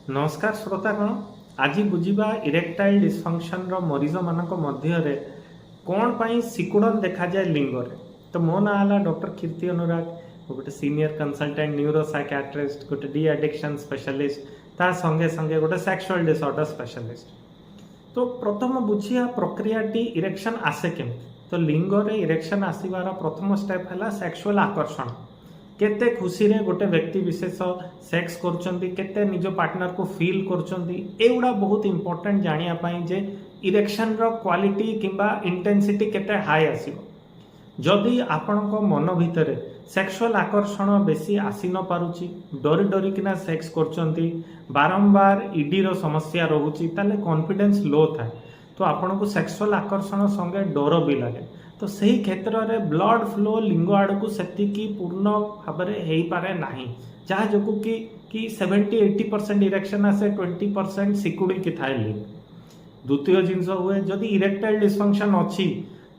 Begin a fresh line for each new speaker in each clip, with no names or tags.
नमस्कार श्रोतागण। आज बुझा इरेक्टाइल डिस्फंक्शन मरीज मान मध्य कौन पाई सिकुड़न देखा जाए लिंगरे। तो मो ना है डॉक्टर कीर्ति अनुराग, गोटे सीनियर कंसल्टेंट न्यूरो साइकियाट्रिस्ट, गोटे डी एडिक्शन स्पेशलिस्ट, ता संगे संगे गोटे सेक्सुअल डिसऑर्डर स्पेशलिस्ट। तो प्रथम बुझिया प्रक्रियाटी इरेक्शन आसे केमती। तो लिंगरे इरेक्शन आसबार प्रथम स्टेप है सेक्सुअल आकर्षण। केते खुशी रे गोटे व्यक्ति विशेष सेक्स करचंती, केते निज पार्टनर को फील करचंती, एगुड़ा बहुत इंपोर्टेंट जानिया पाई जे इरेक्शन रो क्वालिटी किंबा इंटेंसिटी केते हाई आसीबो। जदि आपणको मन भितर सेक्सुअल आकर्षण बेसी आसी न पारुची, डरी डरी किना सेक्स करचंती, बारंबार ईडी रो समस्या रहूची, ताले कॉन्फिडेंस लो थाए, तो आपनको सेक्सुअल आकर्षण संगे डर भी लगे। तो सही क्षेत्र में ब्लड फ्लो लिंग आड़ को सेतिकी पूर्ण भाव में हो पारे नहीं, जहाँ जो कि 70-80% इरेक्शन आसे, 20% सिकुड़ी की थाए लिंग। द्वितीय जिनस हुए जदि इरेक्टाइल डिस्फंक्शन अच्छी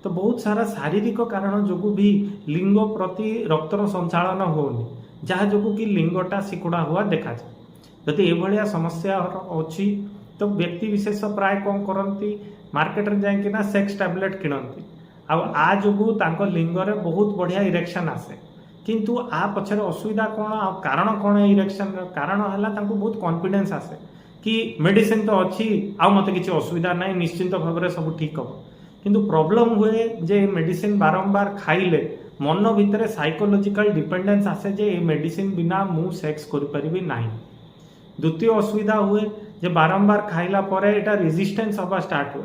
तो बहुत सारा शारीरिक कारण जो भी लिंग प्रति रक्तर संचालन होनी, जहाँ जो कि लिंगटा सिकुड़ा हुआ देखा जाए। जदि ये समस्या अच्छी तो व्यक्ति विशेष प्राय कौन करती, मार्केट में जाइना सेक्स टैबलेट किणती, आ जो लिंगरे बहुत बढ़िया इरेक्शन आसे। किंतु आ पछरे असुविधा कौन, कारण कौन है इरेक्शन कारण है बहुत कॉन्फिडेंस आसे कि मेडिसिन तो अच्छी, आ मत किसी असुविधा ना, निश्चिंत भाव में सब ठीक हम। किंतु प्रॉब्लम हुए जे मेडिसिन बारंबार खाइले मन भितर साइकोलॉजिकल डिपेंडेंस आसे जे ये मेडिसिन बिना मु सेक्स करि नाही। द्वितीय असुविधा हुए जे बारंबार खाइला परे एटा रेजिस्टेंस हवा स्टार्ट हुए।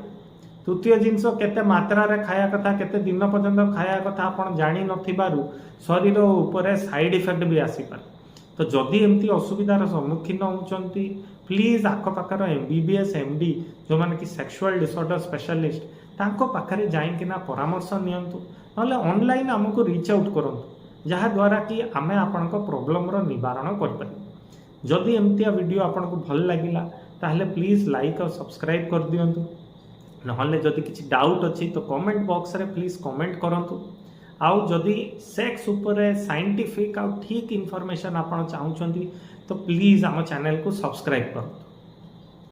तृतीय जिनस केते मात्रा रे खाया कथा, केते दिन पर्यंत खाया कथा आपण जानी नथिबारु शरीर उपरे साइड इफेक्ट भी आसी पारे। तो जदि एमती असुविधार सम्मुखीन होचंती, प्लीज आखपाखर एमबीबीएस एमडी जो माने कि सेक्सुअल डिसऑर्डर स्पेशलिस्ट तांको पाखरे जाइकिना परामर्श नियंतु, नले ऑनलाइन हमको रीच आउट करंतु, जहा द्वारा कि आमे आपनको प्रॉब्लम रो निवारण कर पारि। जदि एमतिया वीडियो आपनको भल लागिला ताहले प्लीज लाइक और सब्सक्राइब कर दियंतु। नहले जदि किसी डाउट अच्छी तो कमेंट बॉक्स रे प्लीज कमेंट करंतु। आउ जदि सेक्स उपरे साइंटिफिक आउ ठीक इनफॉरमेशन आपण चाहूचंती तो प्लीज आम चैनल को सब्सक्राइब करंतु।